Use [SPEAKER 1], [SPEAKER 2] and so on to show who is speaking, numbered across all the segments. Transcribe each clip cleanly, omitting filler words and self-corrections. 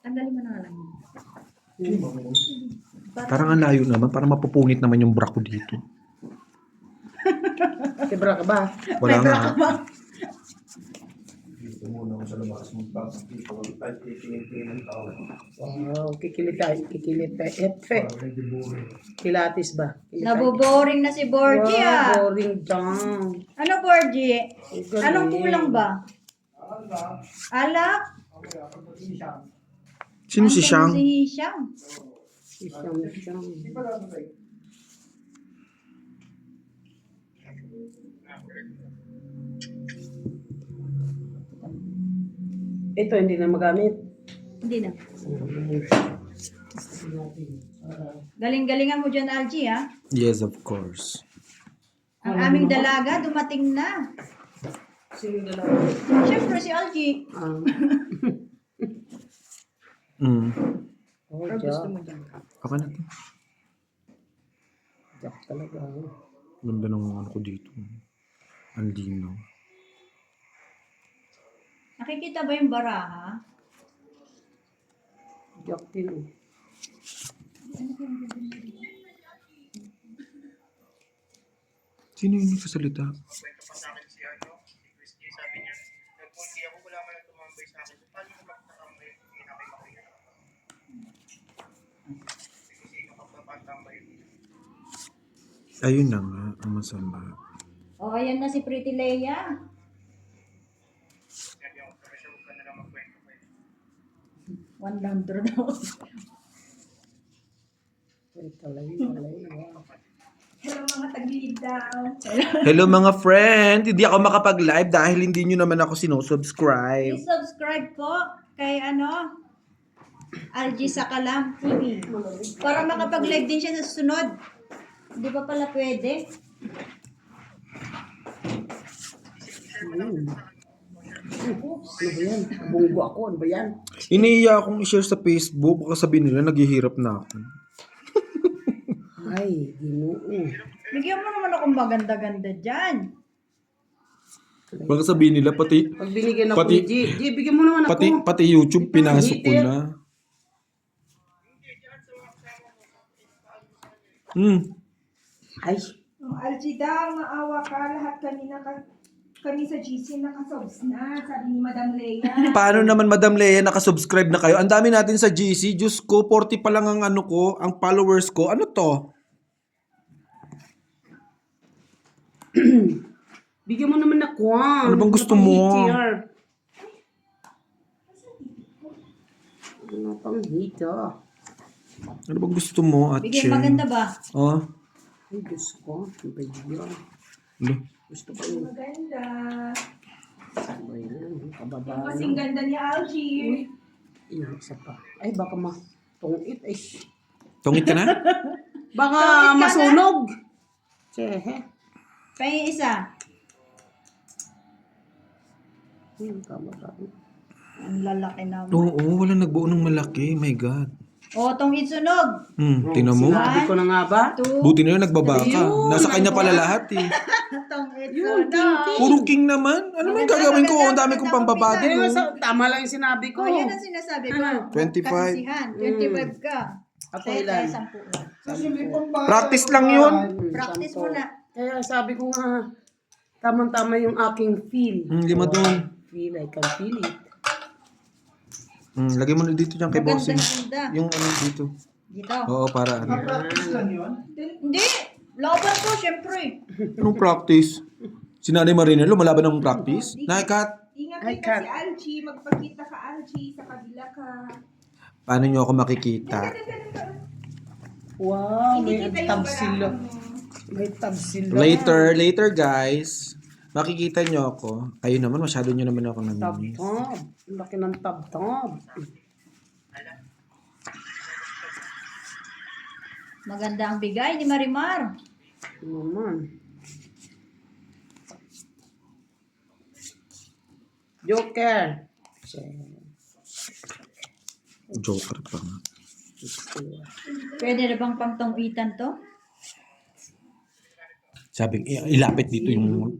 [SPEAKER 1] Tanggalin mo na lang.
[SPEAKER 2] Parang ang layo naman. Parang mapupunit naman yung bra ko dito.
[SPEAKER 3] Sibra ka ba?
[SPEAKER 2] Wala nga.
[SPEAKER 4] Dito muna ako sa labas. Magpapakita at kikinig ng tao.
[SPEAKER 3] Wow, kikilit tayo.
[SPEAKER 4] Medyo boring.
[SPEAKER 3] Kilatis ba?
[SPEAKER 1] Naboboring na si Borgie ah.
[SPEAKER 3] Boring down.
[SPEAKER 1] Ano Borgie? Anong kulang ba? Alak?
[SPEAKER 2] Sino si Shang?
[SPEAKER 1] Si Shang.
[SPEAKER 3] Isang. Ito hindi na magamit.
[SPEAKER 1] Hindi na. Galing-galingan mo dyan, Algie ah.
[SPEAKER 2] Yes, of course.
[SPEAKER 1] Ang aming dalaga dumating na.
[SPEAKER 3] Sino dalawa?
[SPEAKER 1] Siyempre si Algie.
[SPEAKER 3] Oh,
[SPEAKER 1] Or gusto mo dyan?
[SPEAKER 2] Okay na to.
[SPEAKER 3] Jack talaga.
[SPEAKER 2] Ganda ng ano ko dito. Ang linaw.
[SPEAKER 1] Nakikita ba yung baraha?
[SPEAKER 3] Jack din.
[SPEAKER 2] Sino yung nagsasalita?
[SPEAKER 4] Kwento pa sa akin si Christy, sabi niya, nagpunti ako, wala man lang tumambay sa akin. So, paano ko magtatambay? Hindi na kayo makita. Kasi kapag-tambay.
[SPEAKER 2] Ayun na nga, ang masama.
[SPEAKER 1] O, ayan na si Pretty Leia.
[SPEAKER 4] Sabi ako, pero siya, huwag ka na lang magkwento.
[SPEAKER 1] 100 daw.
[SPEAKER 3] Ito lang yun.
[SPEAKER 1] Hello mga tagilid daw.
[SPEAKER 2] Hello mga friend! Hindi ako makapag-live dahil hindi nyo naman ako sinusubscribe.
[SPEAKER 1] Please subscribe po kay Algie Sakalam TV. Para makapag-live din siya sa susunod. Hindi pa pala pwede.
[SPEAKER 3] Ano ba yan? Bunggo ako. Ano ba yan?
[SPEAKER 2] Iniiya akong i-share sa Facebook. Baka sabihin nila, naghihirap na ako.
[SPEAKER 3] Ay, ginoo.
[SPEAKER 1] Bigyan mo naman akong maganda-ganda dyan.
[SPEAKER 2] Baka sabihin nila, pati
[SPEAKER 3] Pag binigyan ako
[SPEAKER 2] Pati-
[SPEAKER 3] ni G, bigyan mo naman ako.
[SPEAKER 2] pati YouTube pinasok ko na.
[SPEAKER 3] Ay,
[SPEAKER 5] Algie daw, maawa ka. Lahat kami sa GC nakasubs na, sabi ni Madam Leia.
[SPEAKER 2] Paano naman Madam Leia, nakasubscribe na kayo? Ang dami natin sa GC. Diyos ko, 40 pa lang ang ano ko, ang followers ko. Ano to?
[SPEAKER 3] bigyan mo naman ako.
[SPEAKER 2] Ano bang gusto mo?
[SPEAKER 3] Ano pang hito?
[SPEAKER 2] Ano bang gusto mo,
[SPEAKER 1] Bigyan
[SPEAKER 2] Atchen?
[SPEAKER 1] maganda ba?
[SPEAKER 2] Oh,
[SPEAKER 3] Ay, Diyos ko. Ano ba yun?
[SPEAKER 2] ano?
[SPEAKER 3] Gusto pa yun.
[SPEAKER 5] Maganda.
[SPEAKER 3] Ano ba yun?
[SPEAKER 5] Yung
[SPEAKER 3] Kababaan.
[SPEAKER 5] kasing ganda ni Algie.
[SPEAKER 3] Yung isa pa. Ay, baka tungit. Ay,
[SPEAKER 2] Tungit ka na?
[SPEAKER 3] baka masunog. Chehe.
[SPEAKER 1] Kaya yung isa.
[SPEAKER 3] Kababaan.
[SPEAKER 1] Ang lalaki naman.
[SPEAKER 2] Oo, walang nagbuo ng malaki. My God.
[SPEAKER 1] O, tong itsunog.
[SPEAKER 2] Tingnan mo.
[SPEAKER 3] Sinabi ko na nga ba?
[SPEAKER 2] Buti na yun, nagbaba ka.
[SPEAKER 3] Ayun,
[SPEAKER 2] Nasa kanya pala lahat eh.
[SPEAKER 1] Tong
[SPEAKER 3] Yun,
[SPEAKER 1] itsunog.
[SPEAKER 2] Puro king naman. Ano man gagawin ko? Ang dami kong pampabado.
[SPEAKER 3] Kaya nga tama lang yung sinabi ko.
[SPEAKER 1] O, yan ang sinasabi ko.
[SPEAKER 2] 25.
[SPEAKER 1] Kasisihan. 25 ka.
[SPEAKER 3] Ako ilan?
[SPEAKER 1] 10 lang.
[SPEAKER 2] Practice lang yun.
[SPEAKER 1] Practice mo na.
[SPEAKER 3] Kaya sabi ko nga, tamang-tama yung aking feel.
[SPEAKER 2] 5 doon.
[SPEAKER 3] Feel, I can feel it.
[SPEAKER 2] Lagay mo na dito dyan kay
[SPEAKER 1] Maganda
[SPEAKER 2] bossing.
[SPEAKER 1] na ganda.
[SPEAKER 2] Yung ano dito.
[SPEAKER 1] Dito.
[SPEAKER 2] Oo, para ano.
[SPEAKER 4] Practice lang yun.
[SPEAKER 1] Hindi. Laban ko, syempre.
[SPEAKER 2] Anong practice? Si Nanay Marina, lumalaban ng practice? Nakikat,
[SPEAKER 5] Ingat
[SPEAKER 3] Ay,
[SPEAKER 5] kita
[SPEAKER 3] Kat.
[SPEAKER 5] si Algie. Magpakita ka, Algie. Sa kabila ka.
[SPEAKER 2] paano nyo ako makikita?
[SPEAKER 3] Wow, may
[SPEAKER 5] Hindi kita
[SPEAKER 3] tab
[SPEAKER 5] yung
[SPEAKER 3] sila.
[SPEAKER 5] barahan mo.
[SPEAKER 3] May tab sila.
[SPEAKER 2] Later guys. Makikita nyo ako. Kayo naman, masyado nyo naman ako namimiss.
[SPEAKER 3] Tab-tab. Ang laki ng tab-tab.
[SPEAKER 1] Maganda ang bigay ni Marimar.
[SPEAKER 3] Naman. Joker.
[SPEAKER 2] Joker pa nga.
[SPEAKER 1] Pwede na bang pangtong-itan to?
[SPEAKER 2] Sabi, ilapit dito yung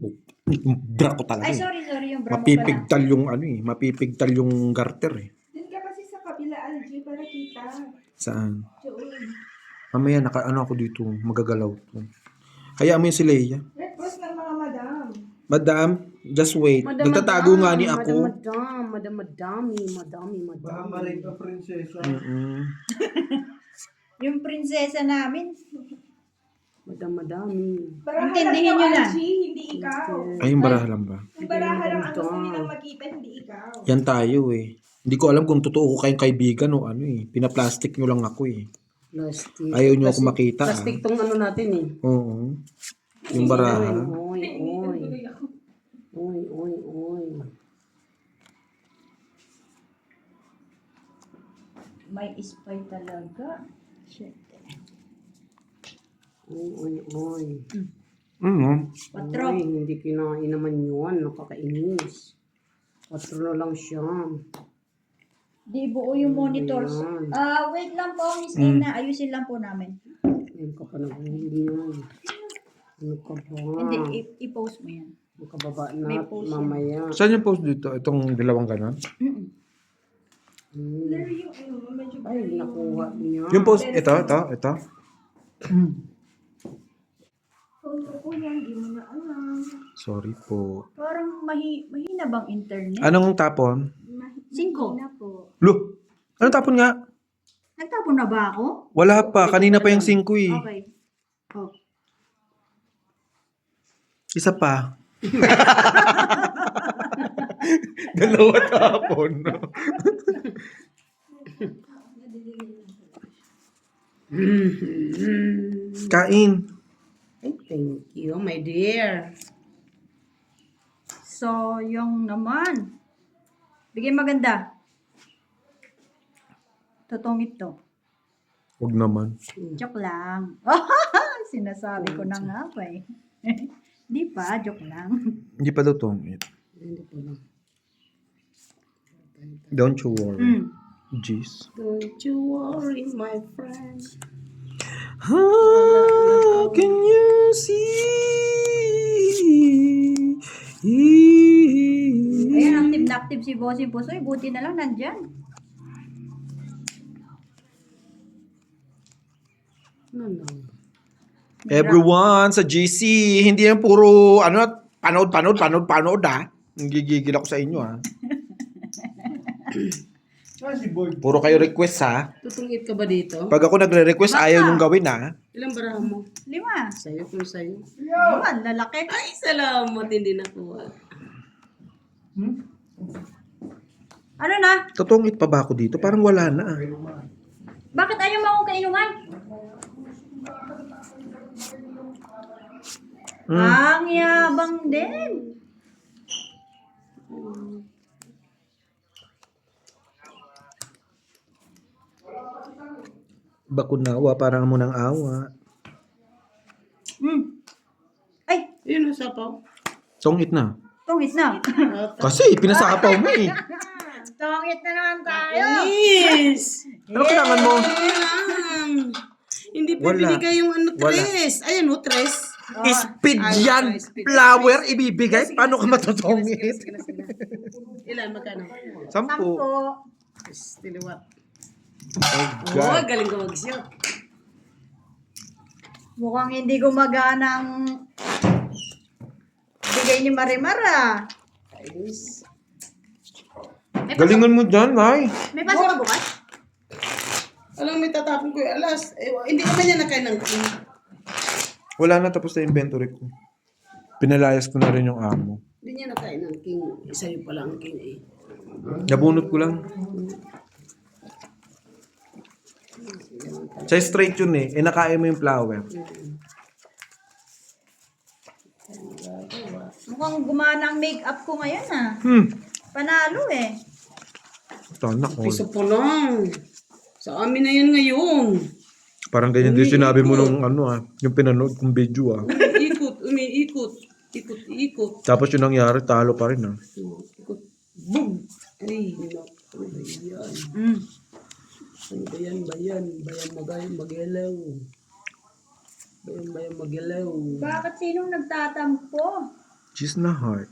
[SPEAKER 2] Yung bra ko talaga.
[SPEAKER 1] Ay,
[SPEAKER 2] eh.
[SPEAKER 1] sorry, yung bra mo pala.
[SPEAKER 2] Mapipigtal yung ano eh. Mapipigtal yung garter eh.
[SPEAKER 5] Doon ka kasi sa kabila, Algie, para kita.
[SPEAKER 2] Saan?
[SPEAKER 5] Doon.
[SPEAKER 2] Mamaya ano ako dito. Magagalaw to. Hayaan mo yung si Leia.
[SPEAKER 5] Request ng mga madam.
[SPEAKER 2] Madam, just wait. Nagtatago nga ni ako.
[SPEAKER 3] Madami.
[SPEAKER 2] Mm-mm.
[SPEAKER 1] Yung prinsesa namin.
[SPEAKER 3] Madami.
[SPEAKER 5] Baraha
[SPEAKER 1] Intindihin
[SPEAKER 5] lang
[SPEAKER 1] nyo
[SPEAKER 5] yung
[SPEAKER 1] na.
[SPEAKER 5] Algie, hindi ikaw.
[SPEAKER 2] Ay, yung baraha lang ba?
[SPEAKER 5] Yung baraha lang ang gusto nilang makita, hindi ikaw.
[SPEAKER 2] Yan tayo eh. Hindi ko alam kung totoo ko kayong kaibigan o ano eh. Pinaplastic nyo lang ako eh.
[SPEAKER 3] Plastic.
[SPEAKER 2] Ayaw nyo ako makita.
[SPEAKER 3] Plastic tong ano natin eh.
[SPEAKER 2] Oo. Yung baraha.
[SPEAKER 3] Oy.
[SPEAKER 1] May spy talaga. Shit.
[SPEAKER 3] Oy.
[SPEAKER 1] Patro.
[SPEAKER 3] Ay, hindi kinain naman yun. Nakakainis. 4 na lang siya.
[SPEAKER 1] Di buo yung monitors.
[SPEAKER 3] Ayan.
[SPEAKER 1] Wait lang po, Miss Ina. Ayusin lang po namin.
[SPEAKER 3] Ayun ka pa naghihili yan. Ano ka ba?
[SPEAKER 1] Hindi, i-post mo yan.
[SPEAKER 3] Makababa na
[SPEAKER 1] May post yan.
[SPEAKER 3] mamaya.
[SPEAKER 2] Saan yung post dito? Itong dalawang ganon?
[SPEAKER 5] Blur yung ano, medyo blur
[SPEAKER 3] Ay,
[SPEAKER 5] yung...
[SPEAKER 3] nakuha niya.
[SPEAKER 2] Yung post, ito.
[SPEAKER 5] Phone ko po yan, di mo na alam.
[SPEAKER 2] Sorry po.
[SPEAKER 1] Parang mahina bang internet?
[SPEAKER 2] Anong tapon?
[SPEAKER 1] 5.
[SPEAKER 5] Na po.
[SPEAKER 2] Lo! Anong tapon nga?
[SPEAKER 1] Nagtapon na ba ako?
[SPEAKER 2] Wala pa. Kanina pa yung 5 eh.
[SPEAKER 1] Okay. Oh.
[SPEAKER 2] Isa pa. Dalawa tapon. Kain.
[SPEAKER 3] Ay, thank you, my dear.
[SPEAKER 1] So, yung naman. Bigay maganda. Totongit to.
[SPEAKER 2] Huwag naman.
[SPEAKER 1] Joke lang. Sinasabi ko na nga pa eh. Di pa, joke lang.
[SPEAKER 2] Hindi pa daw to.
[SPEAKER 3] Hindi pa lang.
[SPEAKER 2] Don't you worry.
[SPEAKER 1] Mm.
[SPEAKER 2] Jeez.
[SPEAKER 3] Don't you worry, my friend.
[SPEAKER 2] How can you see?
[SPEAKER 1] Ayan, active na active si Bossy Pusoy. Buti na lang nandyan.
[SPEAKER 3] Ano lang.
[SPEAKER 2] Everyone sa GC, hindi yan puro panood ah. Gigigil ako sa inyo ah. Puro kayo request ha.
[SPEAKER 3] Tutungit ka ba dito?
[SPEAKER 2] Pag ako nagre-request, ayaw nung gawin ha.
[SPEAKER 3] Ilang baraha mo?
[SPEAKER 1] 5.
[SPEAKER 3] Sa'yo kung sa'yo.
[SPEAKER 1] Naman, lalaki.
[SPEAKER 3] Ay, salamat. Hindi nakuha.
[SPEAKER 1] Ano na?
[SPEAKER 2] Totongit pa ba ako dito? Parang wala na ah.
[SPEAKER 1] Bakit ayaw mo akong kainuman? Ang yabang din.
[SPEAKER 2] Bakunawa, parang mo ng awa.
[SPEAKER 1] Ay,
[SPEAKER 3] Yun ang sapaw.
[SPEAKER 2] Tongit na.
[SPEAKER 1] tungit na.
[SPEAKER 2] Kasi, pinasapaw mo eh.
[SPEAKER 1] Tungit na naman tayo.
[SPEAKER 3] Yes!
[SPEAKER 2] Ano kailangan mo?
[SPEAKER 3] Ayan. Hindi pa
[SPEAKER 2] Wala.
[SPEAKER 3] binigay yung ano,
[SPEAKER 2] Wala.
[SPEAKER 3] tres. Ayan o, tres.
[SPEAKER 2] Speed yan. Flower, ibibigay. Paano ka matutongit?
[SPEAKER 3] Ilan, magkano?
[SPEAKER 2] 10.
[SPEAKER 1] 10.
[SPEAKER 3] Tiliwat.
[SPEAKER 2] Oh,
[SPEAKER 3] Oh,
[SPEAKER 2] God.
[SPEAKER 3] galing ka mag-shoot.
[SPEAKER 1] Mukhang hindi gumagana ang bigay ni Marimar ah.
[SPEAKER 3] Ayos.
[SPEAKER 2] Galingan mo dyan, ay.
[SPEAKER 1] May pasok ka bukas?
[SPEAKER 3] Alam, may tatapon ko yung alas. Eh, hindi naman yan nakain ng king.
[SPEAKER 2] Wala na, tapos na inventory ko. Pinalayas ko na rin yung amo.
[SPEAKER 3] Hindi niya nakain ng king. Isa yung pala ang king eh.
[SPEAKER 2] Nabunot ko lang. Sa straight yun eh. Nakain mo yung flower.
[SPEAKER 1] Mukhang gumana ang makeup ko ngayon ah. Panalo eh.
[SPEAKER 2] Tanak ko.
[SPEAKER 3] Piso po lang. Sa amin na yan ngayon.
[SPEAKER 2] Parang ganyan din sinabi mo nung ano ah. Yung pinanood kong video ah.
[SPEAKER 3] Umiikot. Ikot.
[SPEAKER 2] Tapos yung nangyari, talo pa rin ah.
[SPEAKER 3] Ikot. Boom! Ay, naku. Ano ba yan? Ano ba yan? Bayan magalaw. Bayan magalaw.
[SPEAKER 1] Bakit sinong nagtatampo?
[SPEAKER 2] Gis na heart.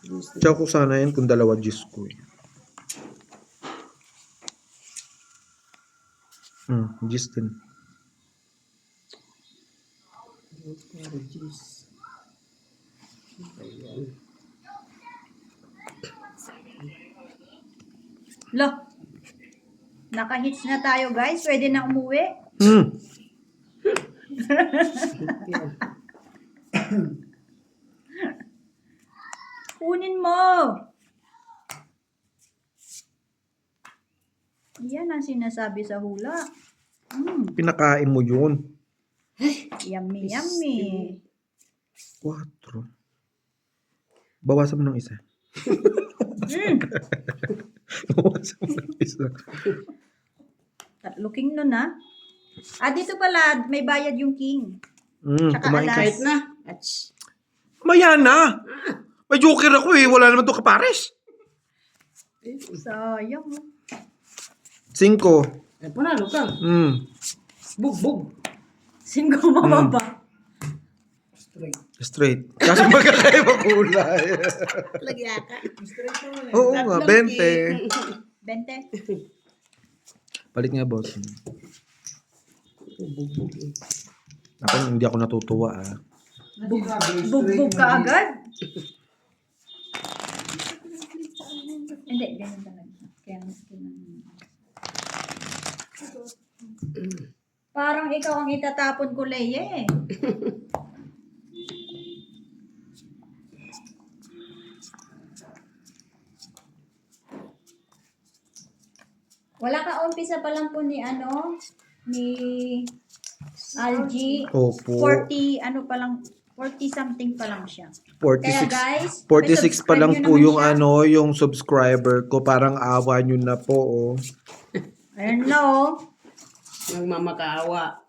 [SPEAKER 3] Diyos na.
[SPEAKER 2] Tsaka ko sana yan kung dalawa gis ko eh. Gis din.
[SPEAKER 3] Pero Diyos. Ayan.
[SPEAKER 1] Lo. Naka-hits na tayo guys. Pwede na umuwi.
[SPEAKER 3] Yan.
[SPEAKER 1] Kunin mo. Yan ang sinasabi sa hula.
[SPEAKER 2] Pinakain mo yun.
[SPEAKER 1] Yummy, yummy.
[SPEAKER 2] 4. Bawasan mo ng isa. Bawasan mo ng isa.
[SPEAKER 1] Looking nun ha. Dito pala, may bayad yung king. Tsaka
[SPEAKER 2] Kumain ka.
[SPEAKER 1] alas.
[SPEAKER 3] Kahit na. Ats.
[SPEAKER 2] Maya na. May joker ako eh. Wala naman to kapares.
[SPEAKER 1] Sayang.
[SPEAKER 2] 5.
[SPEAKER 3] Panalo ka. Bug.
[SPEAKER 1] 5 mababa.
[SPEAKER 2] Straight. Kaso magkakaiba kulay.
[SPEAKER 3] Lagya ka.
[SPEAKER 2] Oo nga, 20.
[SPEAKER 1] 20.
[SPEAKER 2] Palit nga, boss.
[SPEAKER 3] Bug.
[SPEAKER 2] Ako, hindi ako natutuwa ah.
[SPEAKER 1] Bugbog ka agad. Hindi, ganun talaga. Kaya parang ikaw ang itatapon ko, Leia eh. Wala ka umpisa pa lang po ni Algie.
[SPEAKER 2] Opo.
[SPEAKER 1] 40 pa lang, 40 something pa lang siya.
[SPEAKER 2] 46.
[SPEAKER 1] Kaya guys,
[SPEAKER 2] 46 pa lang
[SPEAKER 1] subscribe
[SPEAKER 2] po
[SPEAKER 1] nyo
[SPEAKER 2] yung
[SPEAKER 1] naman siya.
[SPEAKER 2] yung subscriber ko. Parang awa nyo na po, oh.
[SPEAKER 1] Ayun na oh.
[SPEAKER 3] Nagmamakaawa.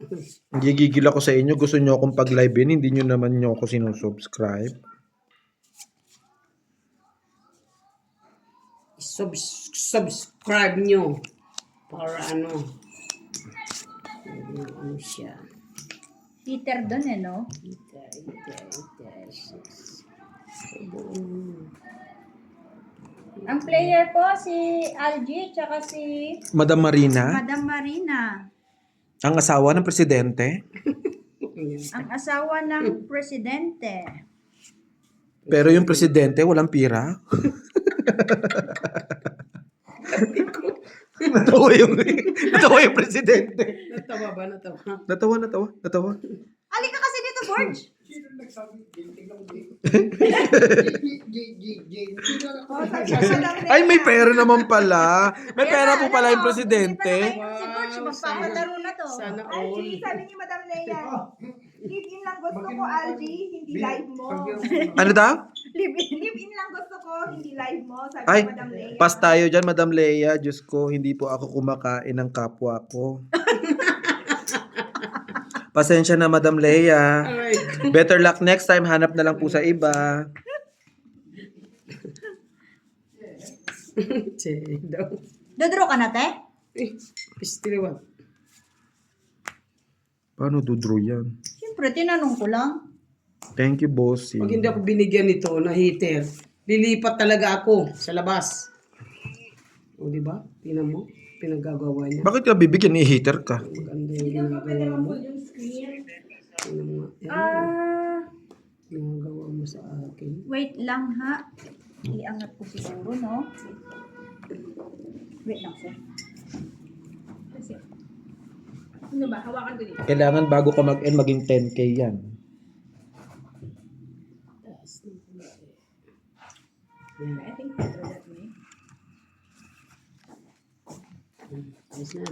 [SPEAKER 2] Gigigil ako sa inyo. Gusto nyo akong pag-live-in. Hindi nyo naman nyo ako sinusubscribe.
[SPEAKER 3] Subscribe nyo. Para ano siya.
[SPEAKER 1] Peter doon eh, no?
[SPEAKER 3] Ita.
[SPEAKER 1] Ang player po si Algie tsaka si
[SPEAKER 2] Madam Marina,
[SPEAKER 1] Madam Marina.
[SPEAKER 2] ang asawa ng presidente.
[SPEAKER 1] Ang asawa ng presidente.
[SPEAKER 2] Pero yung presidente, walang pira. Natawa yung presidente.
[SPEAKER 3] Natawa ba?
[SPEAKER 2] Natawa.
[SPEAKER 1] Alika kasi dito, Borge.
[SPEAKER 2] Ay, may pera naman pala. May pera po pala yung presidente.
[SPEAKER 1] Si Borge, magpapalaro na to.
[SPEAKER 3] Sana all.
[SPEAKER 5] Algie, sabi ni Madam Leia, live in lang gusto ko, Algie, hindi live mo.
[SPEAKER 2] Ano daw?
[SPEAKER 5] Live in lang gusto ko, hindi live mo, sabi
[SPEAKER 2] Ay,
[SPEAKER 5] ni Madam Leia.
[SPEAKER 2] pas tayo dyan, Madam Leia. Diyos ko, hindi po ako kumakain ng kapwa ko. Pasensya na, Madam Leia.
[SPEAKER 3] Alright.
[SPEAKER 2] Better luck next time. Hanap na lang po sa iba.
[SPEAKER 3] Daw.
[SPEAKER 1] Dodro ka na, te?
[SPEAKER 3] Pistiliwan.
[SPEAKER 2] Paano dudro yan?
[SPEAKER 1] Siyempre, tinanong ko lang.
[SPEAKER 2] Thank you, bossy.
[SPEAKER 3] Pag hindi ako binigyan nito na heater, lilipat talaga ako sa labas. O, di ba? Tingnan mo. Pinagagawa niya.
[SPEAKER 2] Bakit ka bibigyan ni heater ka?
[SPEAKER 3] Maganda yung ginagawa mo. Tingnan mo nga. Yan. Ginagawa mo sa akin.
[SPEAKER 1] Wait lang, ha? Iangat ko siguro, no? Wait lang, sir.
[SPEAKER 5] Ano ba, hawakan ko dito.
[SPEAKER 2] Kailangan bago ka mag-end, maging 10K yan.
[SPEAKER 5] I think better that way.
[SPEAKER 3] Ayos na.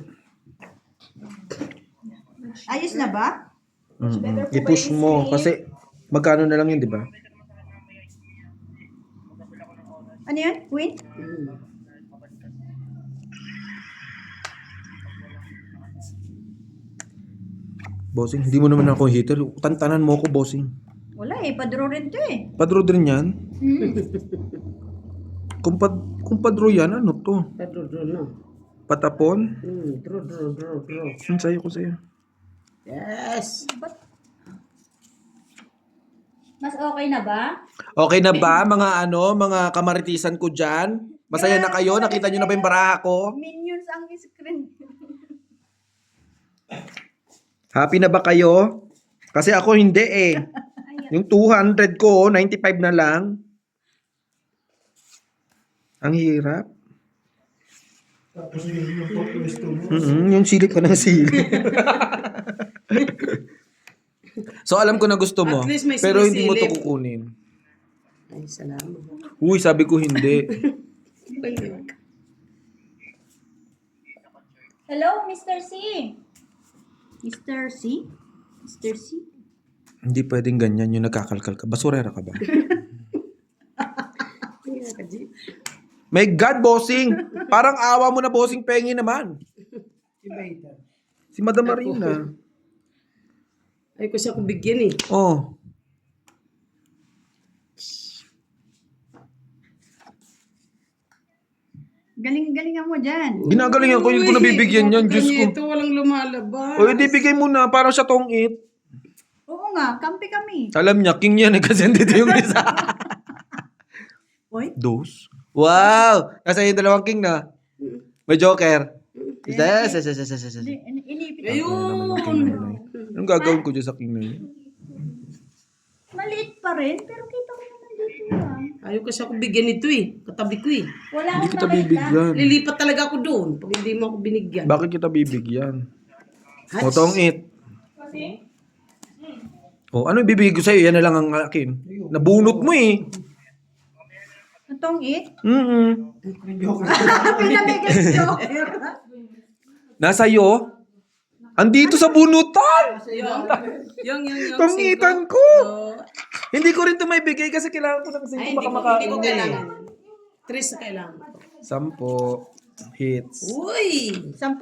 [SPEAKER 1] Ayos na ba?
[SPEAKER 2] I-push mo. Kasi magkano na lang yun, di ba?
[SPEAKER 1] Ano yan? Queen?
[SPEAKER 2] Bossing, hindi mo naman ako heater. Tantanan mo ako, bossing.
[SPEAKER 1] Wala eh, padro rin to eh.
[SPEAKER 2] Padro din yan. Kung padro yan, ano to?
[SPEAKER 3] Draw na.
[SPEAKER 2] Patapon?
[SPEAKER 3] Draw.
[SPEAKER 2] Ang sayo ko sa'yo.
[SPEAKER 3] Yes!
[SPEAKER 1] Mas okay na ba?
[SPEAKER 2] Okay na ba mga kamaritisan ko dyan? Masaya na kayo? Nakita nyo na ba yung baraha ko?
[SPEAKER 1] Minions ang screen.
[SPEAKER 2] Happy na ba kayo? Kasi ako hindi eh. Yung 200 ko, 95 na lang. Ang hirap.
[SPEAKER 3] Tapos yung pagpwesto mo.
[SPEAKER 2] Yung silip ko ng silip. So alam ko na gusto mo,
[SPEAKER 3] At least may
[SPEAKER 2] pero hindi mo to
[SPEAKER 3] sinisilip.
[SPEAKER 2] kukunin.
[SPEAKER 3] Ay, salamat.
[SPEAKER 2] Uy, sabi ko hindi.
[SPEAKER 1] Hello, Mr. C. Mr. C? Mr. C?
[SPEAKER 2] Hindi pwedeng ganyan yung nagkakalkal ka. Basurera ka ba? My God, bossing! Parang awa mo na, bossing, pengi naman. Si Madam Marina.
[SPEAKER 3] Ay, ko siya kung bigyan eh.
[SPEAKER 2] Oh.
[SPEAKER 1] Galing-galingan mo dyan.
[SPEAKER 2] Ginagalingan ko, hindi ko nabibigyan yan. Diyos ko.
[SPEAKER 3] Ito walang lumalabas.
[SPEAKER 2] O, hindi bigay mo na. Parang siya tongit.
[SPEAKER 1] Oo nga, kampi kami.
[SPEAKER 2] Alam niya, king yan eh, kasi dito yung isa.
[SPEAKER 1] Oy,
[SPEAKER 2] Dos? Wow! Nasa yung dalawang king na. May joker. Isa, isa.
[SPEAKER 1] inipit.
[SPEAKER 3] Ayun.
[SPEAKER 2] Anong gagawin ko dyan sa king na yun?
[SPEAKER 1] Maliit pa rin, pero kita ko naman dito lang.
[SPEAKER 3] Ayaw ko siya kung bigyan ito eh. Katabi ko eh.
[SPEAKER 1] Wala
[SPEAKER 2] Hindi
[SPEAKER 1] akong
[SPEAKER 2] kita
[SPEAKER 1] makita.
[SPEAKER 2] bibigyan.
[SPEAKER 3] Lilipat talaga ako doon pag hindi mo ako binigyan.
[SPEAKER 2] Bakit kita bibigyan?
[SPEAKER 3] Hats.
[SPEAKER 2] O, tongit. O, ano ibibigay ko sa'yo? Yan na lang ang akin. Nabunot mo eh.
[SPEAKER 1] Itong it?
[SPEAKER 5] Pinamigay joker.
[SPEAKER 2] Nasa'yo? Andito sa bunutan!
[SPEAKER 3] Yung
[SPEAKER 2] Tongitan
[SPEAKER 3] singko.
[SPEAKER 2] ko!
[SPEAKER 3] Oh.
[SPEAKER 2] Hindi ko rin ito may bigay kasi kailangan ko ng
[SPEAKER 3] Ay,
[SPEAKER 2] singko
[SPEAKER 3] hindi
[SPEAKER 2] baka
[SPEAKER 3] ko
[SPEAKER 2] makain.
[SPEAKER 3] kailangan. 3 na kailangan.
[SPEAKER 2] 10 hits.
[SPEAKER 3] Uy!
[SPEAKER 1] 10?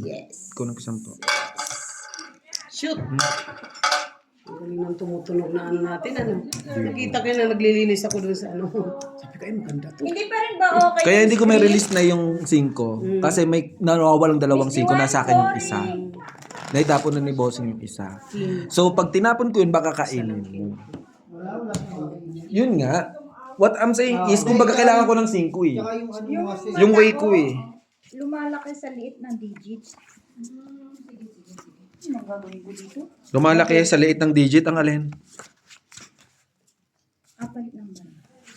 [SPEAKER 3] Yes.
[SPEAKER 2] Kunin ko 10.
[SPEAKER 3] Shoot! Ang galing ng tumutunog na ano natin, ano. Nakita ko na naglilinis ako doon sa ano. Sabi ko, ay maganda to.
[SPEAKER 1] Hindi pa rin ba okay?
[SPEAKER 2] Kaya
[SPEAKER 1] yung
[SPEAKER 2] hindi ko may
[SPEAKER 1] screen?
[SPEAKER 2] release na yung 5. Kasi may nawawalang 2 5 nasa akin yung isa. Naitapon na ni Bossing yung isa. So pag tinapon ko yun, baka kainin mo. Yun nga. What I'm saying is, kumbaga kailangan ko ng 5 eh. Yung way ko eh.
[SPEAKER 1] Lumalaki sa liit ng digits. Anong gagawin ko dito?
[SPEAKER 2] Lumalaki sa liit ng digit ang alin.
[SPEAKER 1] Palit ng bara.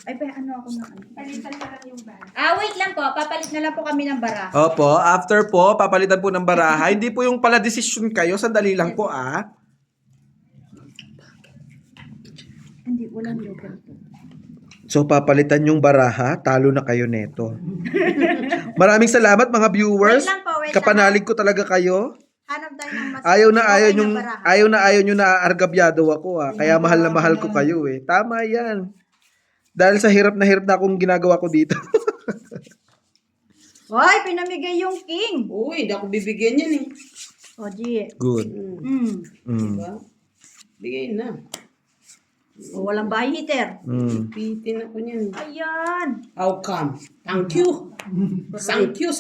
[SPEAKER 1] Ay, ano ako na ano?
[SPEAKER 5] Palitan ka lang yung bag.
[SPEAKER 1] Wait lang po. Papalit na lang po kami ng bara.
[SPEAKER 2] Opo, after po, papalitan po ng baraha. Hindi po yung pala decision kayo, sandali lang po ah.
[SPEAKER 1] Hindi, walang joker po.
[SPEAKER 2] So papalitan yung baraha, talo na kayo neto. Maraming salamat mga viewers.
[SPEAKER 1] Wait lang po, wait lang.
[SPEAKER 2] Kapanalig ko talaga kayo.
[SPEAKER 1] Hanap tayo ng mas
[SPEAKER 2] Ayaw na
[SPEAKER 1] okay
[SPEAKER 2] yung
[SPEAKER 1] baraha.
[SPEAKER 2] ayaw nyo na argabyado ako ah. Kaya mahal na mahal ko kayo eh. Tama yan. Dahil sa hirap na akong ginagawa ko dito.
[SPEAKER 1] Hoy, pinamigay yung king.
[SPEAKER 3] Uy, hindi ako bibigyan yan eh.
[SPEAKER 1] O, G.
[SPEAKER 2] Good.
[SPEAKER 1] Mm.
[SPEAKER 3] Diba? Bigay na.
[SPEAKER 1] O, walang bahay heater.
[SPEAKER 3] Pitin ako niyan.
[SPEAKER 1] Ayan.
[SPEAKER 3] How come? Thank you. Thank you.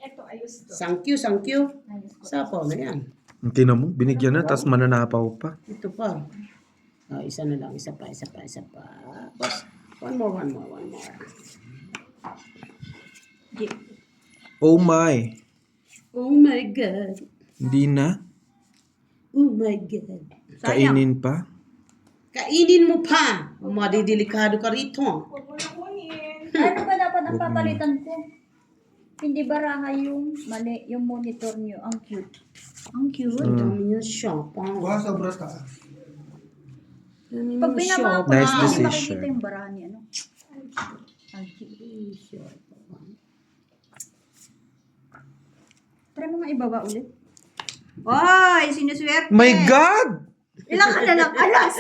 [SPEAKER 5] Ito, ayos to.
[SPEAKER 3] Thank you. Sapaw na yan.
[SPEAKER 2] Tingnan mo, binigyan na, tapos mananapaw pa.
[SPEAKER 3] Ito pa. Isa na lang. Isa pa. Tapos, one more.
[SPEAKER 1] G.
[SPEAKER 2] Oh my.
[SPEAKER 3] Oh my God.
[SPEAKER 2] Hindi na.
[SPEAKER 3] Oh my God.
[SPEAKER 1] Sayang.
[SPEAKER 2] Kainin pa.
[SPEAKER 3] Kainin mo pa. Madidelikado ka rito.
[SPEAKER 5] Huwag mo na kunin.
[SPEAKER 1] Ano ba dapat ang papalitan ko? Hindi baraha yung mali, yung monitor niyo. Ang cute. Ang cute.
[SPEAKER 3] Ang dami niya shop.
[SPEAKER 5] sobra ka.
[SPEAKER 1] Pag binaba ko,
[SPEAKER 2] Nice
[SPEAKER 1] hindi
[SPEAKER 2] decision.
[SPEAKER 1] makikita yung baraha niya. Ano? Ang cute. Try mo nga ibaba ulit. Ay, sinuswerte.
[SPEAKER 2] My God!
[SPEAKER 1] Ilang ka na lang? Alas!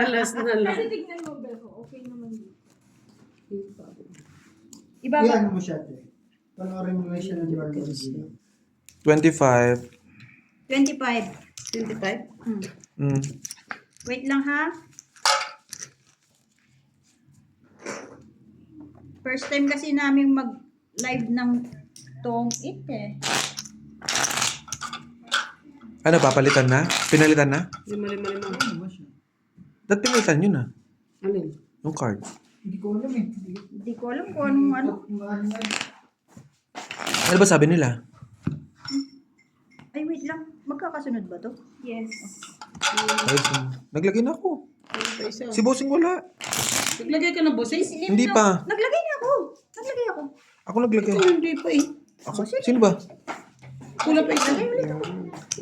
[SPEAKER 3] Alas na lang.
[SPEAKER 5] Kasi tignan mo, Beko. Okay naman dito.
[SPEAKER 1] Ibaba.
[SPEAKER 6] Yan mo siya, te. Panoorin mo na siya ng Jordan.
[SPEAKER 2] 25.
[SPEAKER 1] 25.
[SPEAKER 3] 25?
[SPEAKER 1] Wait lang ha. First time kasi namin mag-live ng tong it eh.
[SPEAKER 2] Ano, papalitan na? Pinalitan na?
[SPEAKER 3] Lima.
[SPEAKER 2] Dati pinalitan yun
[SPEAKER 3] Alin?
[SPEAKER 2] yung card.
[SPEAKER 6] Hindi ko alam eh.
[SPEAKER 1] Hindi ko alam kung anong ano.
[SPEAKER 2] Ano ba sabi nila?
[SPEAKER 1] Ay, wait lang. Magkakasunod ba to?
[SPEAKER 5] Yes.
[SPEAKER 2] Ay, naglagay na ako.
[SPEAKER 3] Pa isa.
[SPEAKER 2] Si bossing wala.
[SPEAKER 3] Naglagay ka ng bossing?
[SPEAKER 2] Hindi pa.
[SPEAKER 1] Naglagay na ako. Naglagay ako.
[SPEAKER 2] Ako naglagay.
[SPEAKER 3] Ikaw hindi pa eh.
[SPEAKER 2] Ako, sino ba?
[SPEAKER 3] Kulang pa isa.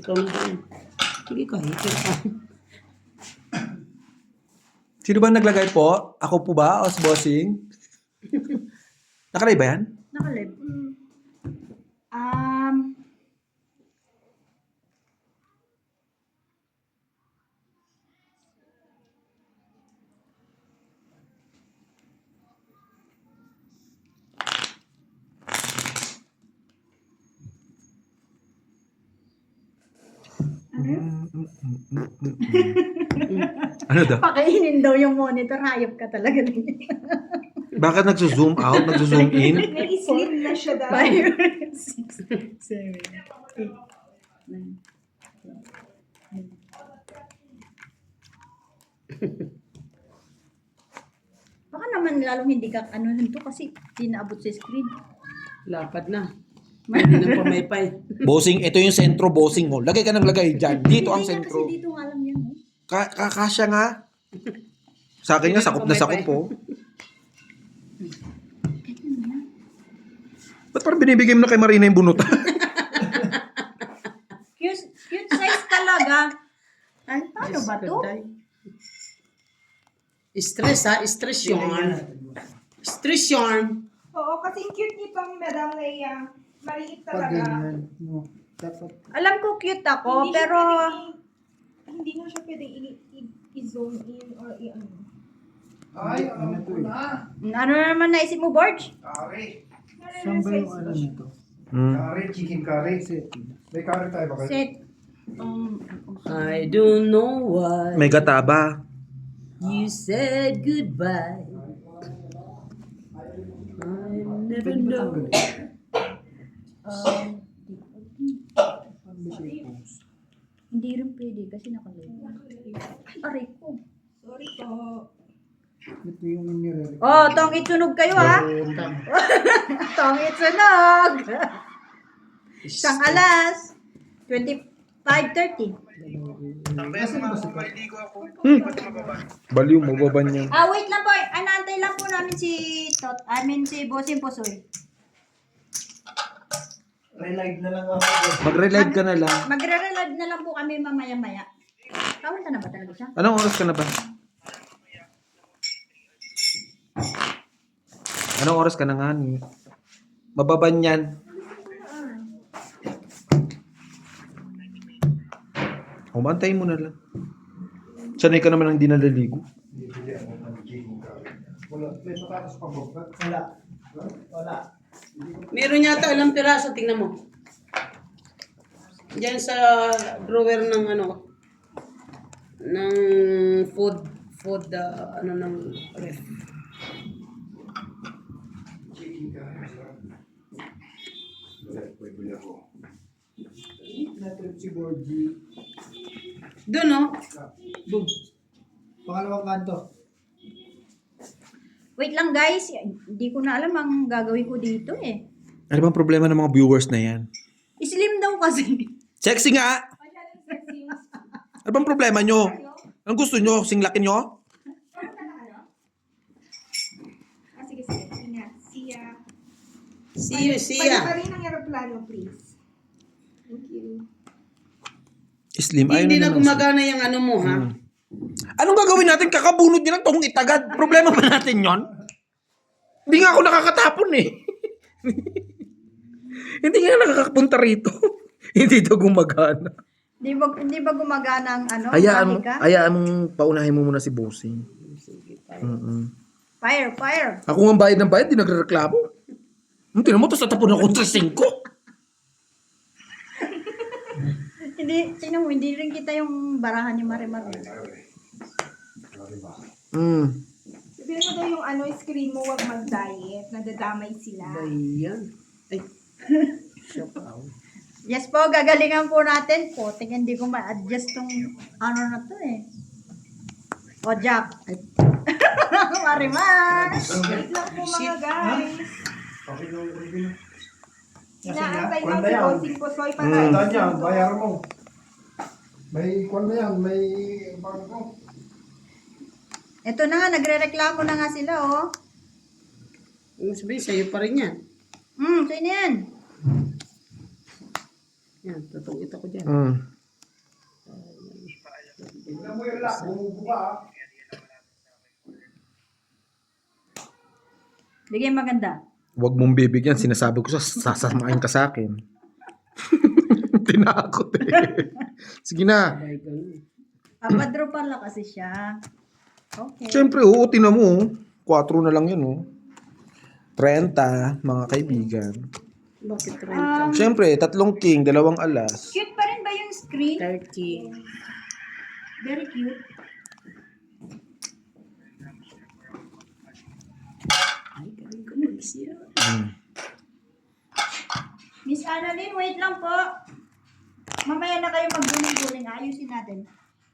[SPEAKER 3] Ikaw na din. Hindi ka, ikaw ka.
[SPEAKER 2] Sino ba naglagay po? Ako po ba? O si bossing? Nakalay ba yan?
[SPEAKER 1] Nakalib.
[SPEAKER 2] Ano daw?
[SPEAKER 1] Pakainin daw yung monitor. Hayop ka talaga.
[SPEAKER 2] Bakit nagzo-zoom out? Nagzo-zoom in?
[SPEAKER 5] May sleep na siya daw.
[SPEAKER 1] 5, 6, 7, 8, 9. Baka naman lalong hindi ka ano nito kasi hindi naabot sa screen.
[SPEAKER 3] Lapad na. Hindi na pamaypay.
[SPEAKER 2] Bossing, ito yung sentro bossing mo. Lagay ka ng lagay dyan. Dito ang
[SPEAKER 1] Hindi nga
[SPEAKER 2] sentro.
[SPEAKER 1] kasi dito nga lang yan. Oh.
[SPEAKER 2] Kakasya nga. Sa akin nga, sakop na sakop po. Ba't parang binibigay mo na kay Marina yung bunutan?
[SPEAKER 1] Cute size talaga. Ay, paano ba to?
[SPEAKER 3] Stress ha? Stress yarn. Stress yarn.
[SPEAKER 5] Oo, kasi yung cute ni pang Madam Leia. Maliit
[SPEAKER 6] Pag
[SPEAKER 5] talaga.
[SPEAKER 6] ganyan, no, dapat
[SPEAKER 1] Alam ko cute ako,
[SPEAKER 5] Hindi siya
[SPEAKER 1] pero
[SPEAKER 5] hindi nga siya pwedeng i-zone in or i-ano.
[SPEAKER 6] ay, ano to eh.
[SPEAKER 1] ano naman naisip mo, Borge?
[SPEAKER 4] Curry.
[SPEAKER 6] Saan ba yung ano nito?
[SPEAKER 4] Curry, chicken curry.
[SPEAKER 6] Setting.
[SPEAKER 4] May curry tayo ba kayo?
[SPEAKER 1] Set.
[SPEAKER 3] I don't know why
[SPEAKER 2] May gataba.
[SPEAKER 3] you said goodbye. I never
[SPEAKER 6] Pwede ba
[SPEAKER 3] know.
[SPEAKER 6] tanggalin? Paano ba siya i-post?
[SPEAKER 1] Hindi rin pwede kasi nakalagay. Aray ko.
[SPEAKER 5] Sorry po.
[SPEAKER 6] Ito yung nire-record.
[SPEAKER 1] Oh, tong itsunog kayo ha. Tong itsunog. Isang alas. 25:30.
[SPEAKER 4] Tambaya sa mga maligo ako.
[SPEAKER 2] Baliw mo, baba niya.
[SPEAKER 1] Wait lang po. Anaantay lang po namin si si Bossing Pusoy.
[SPEAKER 6] Relive na lang ako.
[SPEAKER 2] Magre-live ka na lang.
[SPEAKER 1] Magre-reload na lang po kami mamaya-maya. Kawanta na ba talaga siya?
[SPEAKER 2] Anong oras ka na ba? Anong oras ka na nga? Mababan yan. Umantayin mo na lang. Sanay ka naman ang di nalaligo.
[SPEAKER 6] Wala. May patatas pa ba? Wala. Wala.
[SPEAKER 3] Meron yata ilang piraso, tingnan mo. Diyan sa drawer ng ano, ng food, ano ng ref.
[SPEAKER 6] Natrip si Borgie.
[SPEAKER 3] Doon no?
[SPEAKER 6] Boom. Pangalawang kanto.
[SPEAKER 1] Wait lang guys. Hindi ko na alam ang gagawin ko dito eh.
[SPEAKER 2] Ano bang problema ng mga viewers na yan?
[SPEAKER 1] Slim daw kasi.
[SPEAKER 2] Sexy nga! Ano bang problema nyo? Anong gusto nyo? Singlakin nyo?
[SPEAKER 5] Sige, sige. Ingat.
[SPEAKER 3] See you.
[SPEAKER 5] Pwede pa rin ang aeroplano, please. Thank you.
[SPEAKER 2] Slim, ayun
[SPEAKER 3] Hindi
[SPEAKER 2] na
[SPEAKER 3] na
[SPEAKER 2] naman.
[SPEAKER 3] gumagana yung ano mo ha.
[SPEAKER 2] Anong gagawin natin? Kakabunod nyo ng tuhong itagad. Problema ba natin yon? Hindi nga ako nakakatapon eh. Hindi nga nakakapunta rito. Hindi to gumagana.
[SPEAKER 1] Hindi ba gumagana ang ano? Mahika?
[SPEAKER 2] Hayaan mong paunahin mo muna si Bossing.
[SPEAKER 1] Fire.
[SPEAKER 2] Ako nga bayad ng bayad, di nagreklamo. Tingnan mo, tapos natapon ako sa 5.
[SPEAKER 1] Tingnan mo, hindi rin kita yung barahan ni Marimar.
[SPEAKER 5] Sabihin mo daw yung ano, screen mo, wag mag-diet. Nadadamay sila.
[SPEAKER 3] Ayan. Ay,
[SPEAKER 1] Yes po, gagalingan po natin po. Tingnan, hindi ko ma-adjust tong ano na to eh. O, Jack. Marimas.
[SPEAKER 5] Wait lang po mga guys.
[SPEAKER 6] Okay, no, okay, no.
[SPEAKER 5] Inaantay
[SPEAKER 6] Kwan
[SPEAKER 5] daw
[SPEAKER 6] na
[SPEAKER 5] si
[SPEAKER 6] yan.
[SPEAKER 5] Bossing Posoy para
[SPEAKER 6] Tandaan niya, bayaran mo. May kwan na yan, may bangko.
[SPEAKER 1] Ito na nga, nagre-reklamo na nga sila, oh.
[SPEAKER 3] Ang sabihin, sa'yo pa rin yan.
[SPEAKER 1] Sa'yo na yan.
[SPEAKER 3] Yan, tutungit ako dyan.
[SPEAKER 6] Tignan mo yun lang, bumubuka ah.
[SPEAKER 1] Bigyan maganda.
[SPEAKER 2] Huwag mong bibigyan, sinasabi ko sasamain ka sa akin. Tinakot eh. Sige na.
[SPEAKER 3] Ay, ganun.
[SPEAKER 1] Apadro pala kasi siya. Okay.
[SPEAKER 2] Siyempre, oo, tinan mo. 4 na lang yun, oh. 30, mga kaibigan.
[SPEAKER 3] Bakit 30?
[SPEAKER 2] Siyempre, 3 king, 2 alas.
[SPEAKER 1] Cute pa rin ba yung screen?
[SPEAKER 3] 30.
[SPEAKER 1] Very cute.
[SPEAKER 3] Ay, galing ko mag-isya.
[SPEAKER 1] Miss Annalyn, wait lang po. Mamaya na kayo magduling-duling. Ayusin natin.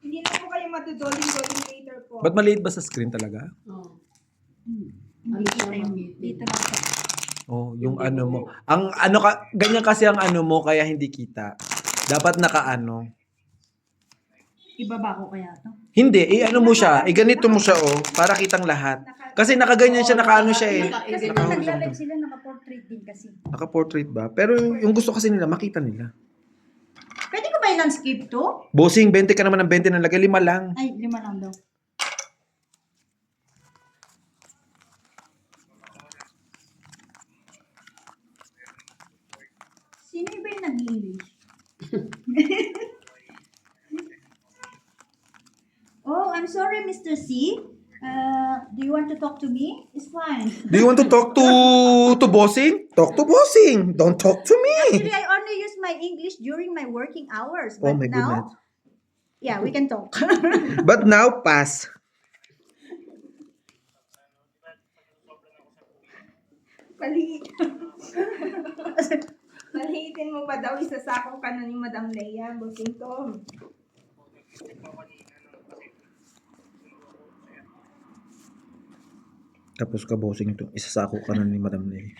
[SPEAKER 5] Hindi na po kayo matudoling-doling later po.
[SPEAKER 2] Ba't maliit ba sa screen talaga?
[SPEAKER 3] Oh.
[SPEAKER 1] Hindi kita yung dito lang po.
[SPEAKER 2] Oh, yung ano mo. Ang ano ka, ganyan kasi ang ano mo kaya hindi kita. Dapat nakaano.
[SPEAKER 1] Ibaba ko kaya to?
[SPEAKER 2] Hindi, i-ano mo siya, i-ganito mo siya oh, para kitang lahat. Kasi nakaganyan siya, nakaano siya eh.
[SPEAKER 1] Kasi pag nagla-live sila, naka-portrait din kasi.
[SPEAKER 2] Naka-portrait ba? Pero yung gusto kasi nila, makita nila.
[SPEAKER 1] Pwede ko ba i-landscape to?
[SPEAKER 2] Bossing, 20 ka naman ng 20 na lagay, 5 lang.
[SPEAKER 1] Ay, 5 lang daw. Sino ba yung nag-English? Oh, I'm sorry, Mr. C. Do you want to talk to me? It's fine.
[SPEAKER 2] Do you want to talk to Bossing? Talk to Bossing. Don't talk to me.
[SPEAKER 1] Actually, I only use my English during my working hours.
[SPEAKER 2] Oh
[SPEAKER 1] But
[SPEAKER 2] my
[SPEAKER 1] now,
[SPEAKER 2] goodness.
[SPEAKER 1] yeah, we can talk.
[SPEAKER 2] But now, pass.
[SPEAKER 5] Paliitin mo pa daw, isasako ka na ni Madam Leia, Bossing Tom.
[SPEAKER 2] Tapos ka Bossing ito. Isasako ka na ni Madam Leia.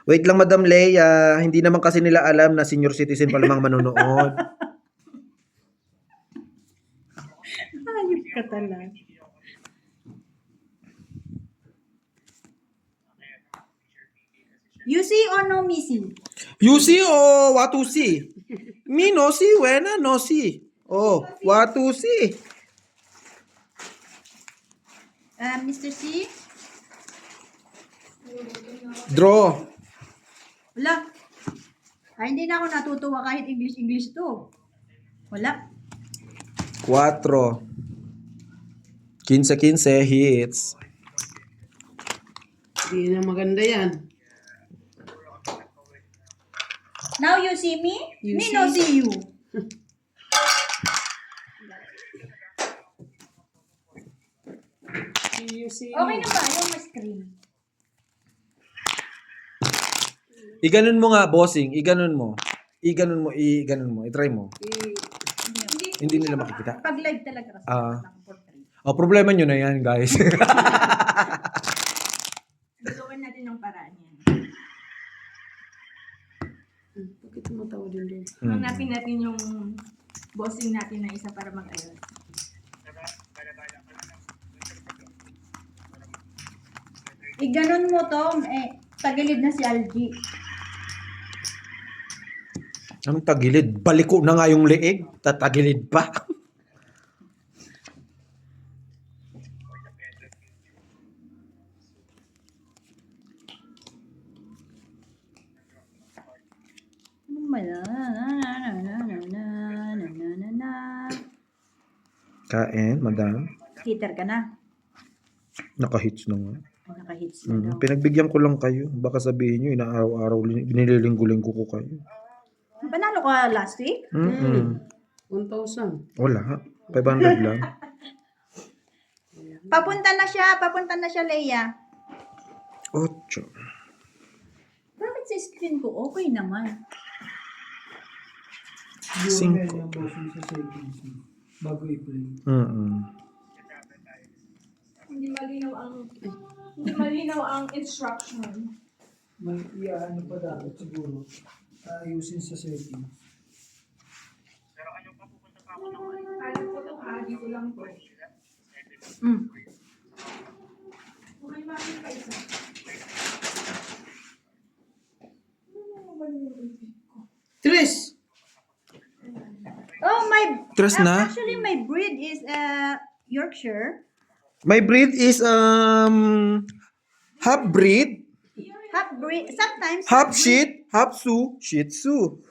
[SPEAKER 2] Wait lang Madam Leia. Hindi naman kasi nila alam na senior citizen pa lamang manonood.
[SPEAKER 1] Ayop ka talaga. You see or no missing?
[SPEAKER 2] You see oh, what to see? Me no see, when no see. Oh, what to see?
[SPEAKER 1] Mr. C?
[SPEAKER 2] Draw.
[SPEAKER 1] Wala. Ay, hindi na ako natutuwa kahit English to. Wala.
[SPEAKER 2] 4. 15-15 hits.
[SPEAKER 3] Hindi na maganda yan.
[SPEAKER 1] Now you see me?
[SPEAKER 3] You
[SPEAKER 1] me
[SPEAKER 3] see.
[SPEAKER 1] no see you. Okay na ba yung screen?
[SPEAKER 2] Iganon mo nga, Bossing. Iganon mo. Iganon mo. I-try mo. Hindi nila makikita.
[SPEAKER 1] Pag live talaga kasi. Naka-portrait.
[SPEAKER 2] Oh, problema nyo na yan, guys.
[SPEAKER 1] Gagawin natin ng paraan yan.
[SPEAKER 3] Bakit tumatawa din doon?
[SPEAKER 5] Hanapin natin yung bossing natin na isa para mag-ayos.
[SPEAKER 1] Iganon mo to, tagilid na si Algie.
[SPEAKER 2] Anong tagilid? Baliko na nga yung leeg. Tatagilid pa.
[SPEAKER 1] Ano ba yan?
[SPEAKER 2] Kain, madam.
[SPEAKER 1] Hitter ka na.
[SPEAKER 2] Naka-hits na nga.
[SPEAKER 1] Naka-hits na daw.
[SPEAKER 2] Pinagbigyan ko lang kayo. Baka sabihin nyo, inaaraw-araw, binililinggo-linggo ko kayo.
[SPEAKER 1] Panalo ka last week?
[SPEAKER 3] 1,000.
[SPEAKER 2] Wala. 500 lang.
[SPEAKER 1] Papunta na siya, Leia.
[SPEAKER 2] 8.
[SPEAKER 1] Bakit sa screen ko okay naman?
[SPEAKER 2] 5.
[SPEAKER 6] bago i-play.
[SPEAKER 5] Hindi malinaw ang instruction.
[SPEAKER 6] May iaano pa dapat siguro. Ayusin sa setting.
[SPEAKER 5] Alam ko itong agi ko lang po. Okay, bakit pa isa?
[SPEAKER 3] Tris!
[SPEAKER 1] Oh, my...
[SPEAKER 2] Tres na?
[SPEAKER 1] Actually, my breed is Yorkshire.
[SPEAKER 2] My breed is half breed,
[SPEAKER 1] Half breed. Sometimes
[SPEAKER 2] half shih, half shih tzu.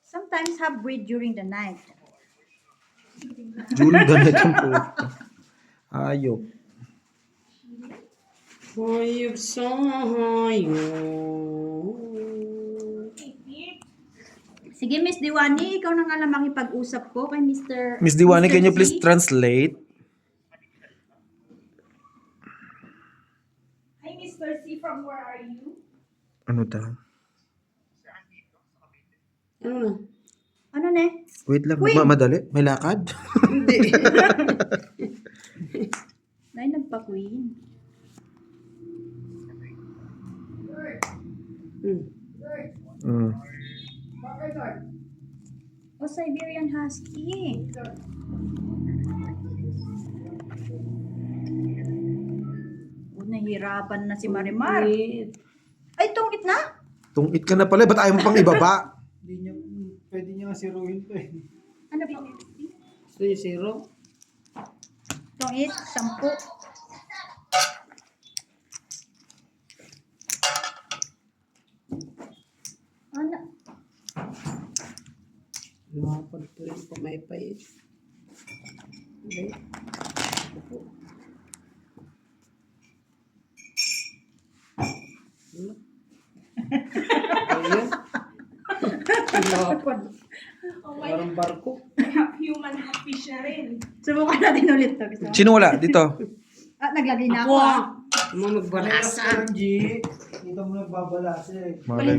[SPEAKER 1] Sometimes half breed during the night.
[SPEAKER 2] Julie, ganitong po. Ayok.
[SPEAKER 3] Hayop sa hayop.
[SPEAKER 1] Sige, Miss Diwani, ikaw na nga lang makipag-usap ko kay Mr.
[SPEAKER 2] Miss Diwani,
[SPEAKER 1] Mr.
[SPEAKER 2] can you please
[SPEAKER 1] C.
[SPEAKER 2] translate?
[SPEAKER 5] Hi, Mr. C, from where are you?
[SPEAKER 2] Ano daw?
[SPEAKER 3] Ano na?
[SPEAKER 1] Ano ne?
[SPEAKER 2] Wait lang, magmamadali. May lakad?
[SPEAKER 3] Hindi.
[SPEAKER 1] Ay, nagpa-queen. O, Siberian Husky. O, nahirapan na si Marimar. Ay, tungkit na?
[SPEAKER 2] Tungit ka na pala, ba't ayaw mo pang ibaba?
[SPEAKER 6] Hindi niya, pwede niya nga siruhin to eh.
[SPEAKER 1] Ano ba?
[SPEAKER 3] So, yung zero?
[SPEAKER 1] Tungkit, 10. Ano?
[SPEAKER 3] Lumapad po rin po may pait. Okay. Ayan. Lumapad. Parang barko.
[SPEAKER 5] Half human, half fish na rin.
[SPEAKER 1] Subukan natin ulit to. Gusto mo?
[SPEAKER 2] Sino wala? Dito.
[SPEAKER 1] Naglagay na ako.
[SPEAKER 3] Wow! Mga magbalasa.
[SPEAKER 6] Angie, dito mo nagbabalasa eh.
[SPEAKER 2] Malay.